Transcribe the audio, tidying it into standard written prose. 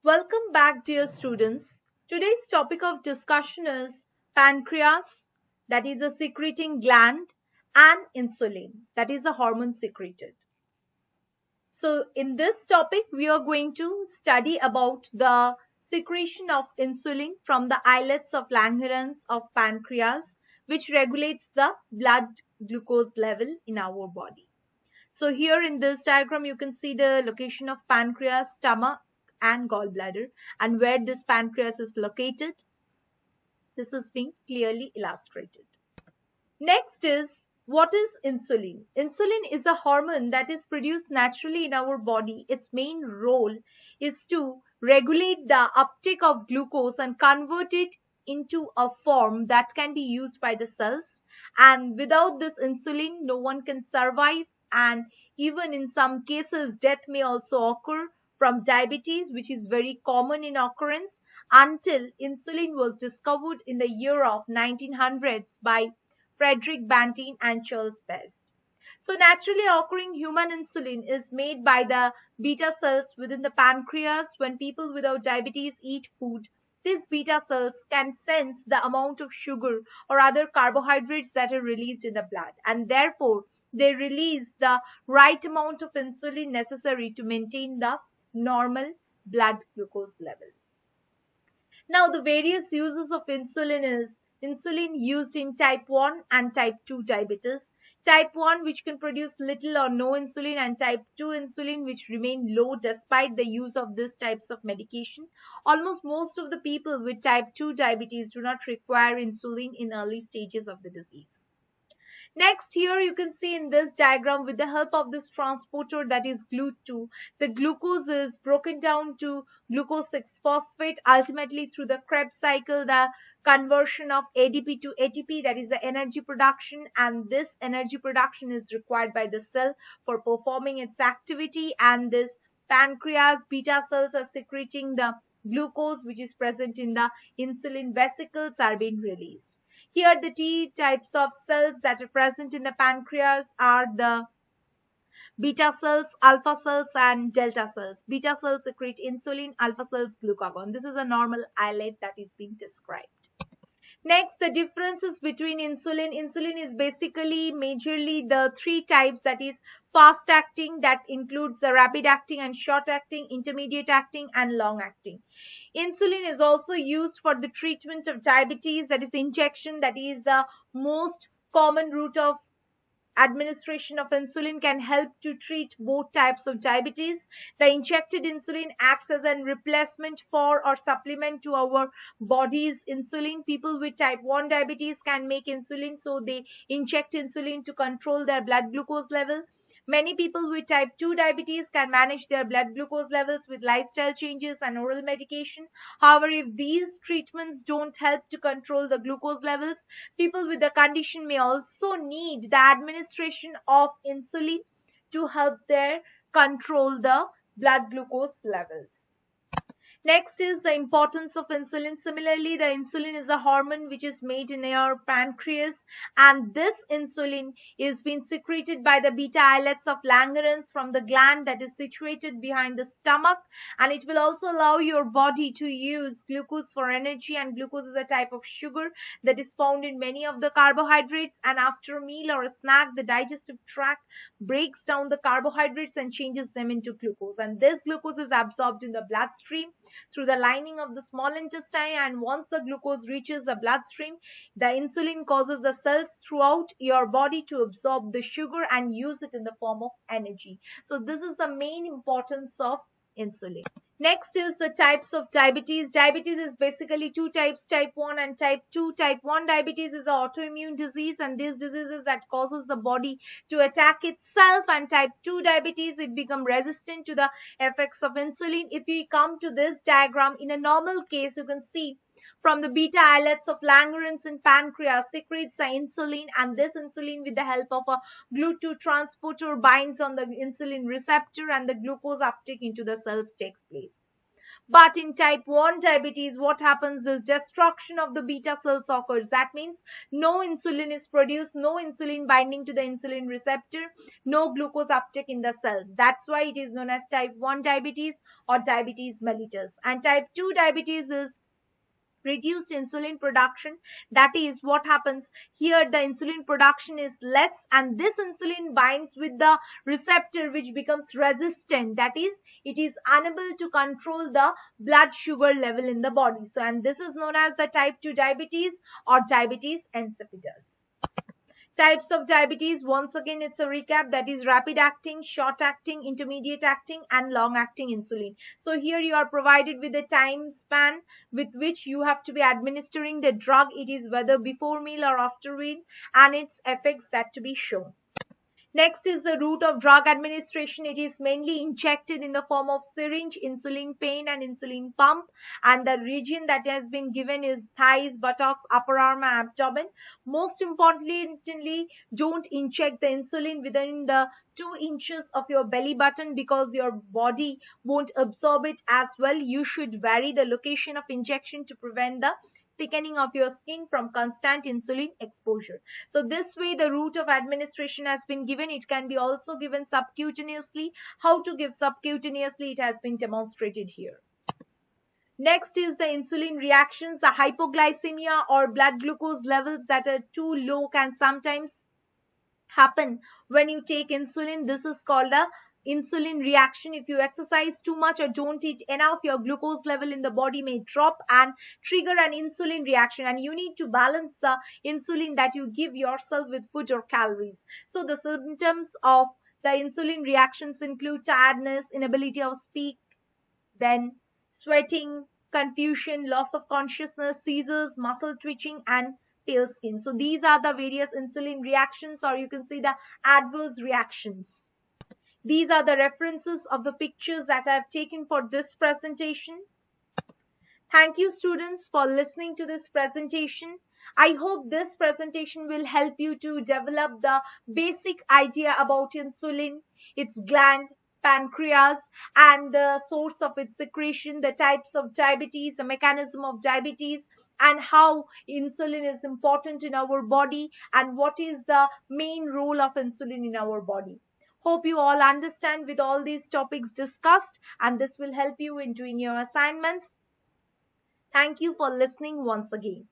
Welcome back, dear students. Today's topic of discussion is pancreas, that is a secreting gland, and insulin, that is a hormone secreted. So, in this topic, we are going to study about the secretion of insulin from the islets of Langerhans of pancreas, which regulates the blood glucose level in our body. So here in this diagram, you can see the location of pancreas, stomach, and gallbladder, and where this pancreas is located. This is being clearly illustrated. Next is, what is insulin? Insulin is a hormone that is produced naturally in our body. Its main role is to regulate the uptake of glucose and convert it into a form that can be used by the cells. And without this insulin, no one can survive. And even in some cases, death may also occur from diabetes, which is very common in occurrence, until insulin was discovered in the year of 1900s by Frederick Banting and Charles Best. So naturally occurring human insulin is made by the beta cells within the pancreas. When people without diabetes eat food, these beta cells can sense the amount of sugar or other carbohydrates that are released in the blood, and therefore they release the right amount of insulin necessary to maintain the normal blood glucose level. Now, the various uses of insulin is insulin used in type 1 and type 2 diabetes. Type 1, which can produce little or no insulin, and type 2 insulin, which remain low despite the use of these types of medication. Almost most of the people with type 2 diabetes do not require insulin in early stages of the disease. Next, here you can see in this diagram, with the help of this transporter that is glued to, the glucose is broken down to glucose 6-phosphate. Ultimately, through the Krebs cycle, the conversion of ADP to ATP, that is the energy production, and this energy production is required by the cell for performing its activity, and this pancreas beta cells are secreting the glucose which is present in the insulin vesicles are being released. Here the T types of cells that are present in the pancreas are the beta cells, alpha cells, and delta cells. Beta cells secrete insulin, alpha cells glucagon. This is a normal islet that is being described. Next, the differences between insulin. Insulin is basically majorly the three types, that is fast acting, that includes the rapid acting and short acting, intermediate acting, and long acting. Insulin is also used for the treatment of diabetes, that is injection, that is the most common route of administration of insulin, can help to treat both types of diabetes. The injected insulin acts as a replacement for or supplement to our body's insulin. People with type 1 diabetes can make insulin, so they inject insulin to control their blood glucose level. Many people with type 2 diabetes can manage their blood glucose levels with lifestyle changes and oral medication. However, if these treatments don't help to control the glucose levels, people with the condition may also need the administration of insulin to help their control the blood glucose levels. Next is the importance of insulin. Similarly, the insulin is a hormone which is made in our pancreas, and this insulin is being secreted by the beta islets of Langerhans from the gland that is situated behind the stomach, and it will also allow your body to use glucose for energy, and glucose is a type of sugar that is found in many of the carbohydrates, and after a meal or a snack, the digestive tract breaks down the carbohydrates and changes them into glucose, and this glucose is absorbed in the bloodstream through the lining of the small intestine, and once the glucose reaches the bloodstream, the insulin causes the cells throughout your body to absorb the sugar and use it in the form of energy. So this is the main importance of insulin. Next is the types of diabetes. Diabetes is basically two types, type 1 and type 2. Type 1 diabetes is an autoimmune disease, and this disease is that causes the body to attack itself, and type 2 diabetes, it becomes resistant to the effects of insulin. If we come to this diagram, in a normal case, you can see from the beta islets of Langerhans and pancreas secretes the insulin, and this insulin, with the help of a GLUT2 transporter, binds on the insulin receptor, and the glucose uptake into the cells takes place. But in type 1 diabetes, what happens is destruction of the beta cells occurs. That means no insulin is produced, no insulin binding to the insulin receptor, no glucose uptake in the cells. That's why it is known as type 1 diabetes or diabetes mellitus. And type 2 diabetes is reduced insulin production. That is what happens here, the insulin production is less and this insulin binds with the receptor which becomes resistant. That is, it is unable to control the blood sugar level in the body. So, and this is known as the type 2 diabetes or diabetes insipidus. Types of diabetes, once again, it's a recap, that is rapid acting, short acting, intermediate acting, and long acting insulin. So here you are provided with a time span with which you have to be administering the drug. It is whether before meal or after meal, and its effects that to be shown. Next is the route of drug administration. It is mainly injected in the form of syringe, insulin pen and insulin pump. And the region that has been given is thighs, buttocks, upper arm, and abdomen. Most importantly, don't inject the insulin within the 2 inches of your belly button because your body won't absorb it as well. You should vary the location of injection to prevent the thickening of your skin from constant insulin exposure. So this way the route of administration has been given. It can be also given subcutaneously. How to give subcutaneously, it has been demonstrated here. Next is the insulin reactions. The hypoglycemia or blood glucose levels that are too low can sometimes happen when you take insulin. This is called a insulin reaction. If you exercise too much or don't eat enough, your glucose level in the body may drop and trigger an insulin reaction, and you need to balance the insulin that you give yourself with food or calories. So the symptoms of the insulin reactions include tiredness, inability of speak, then sweating, confusion, loss of consciousness, seizures, muscle twitching, and pale skin. So these are the various insulin reactions, or you can say the adverse reactions. These are the references of the pictures that I have taken for this presentation. Thank you, students, for listening to this presentation. I hope this presentation will help you to develop the basic idea about insulin, its gland, pancreas, and the source of its secretion, the types of diabetes, the mechanism of diabetes, and how insulin is important in our body, and what is the main role of insulin in our body. Hope you all understand with all these topics discussed, and this will help you in doing your assignments. Thank you for listening once again.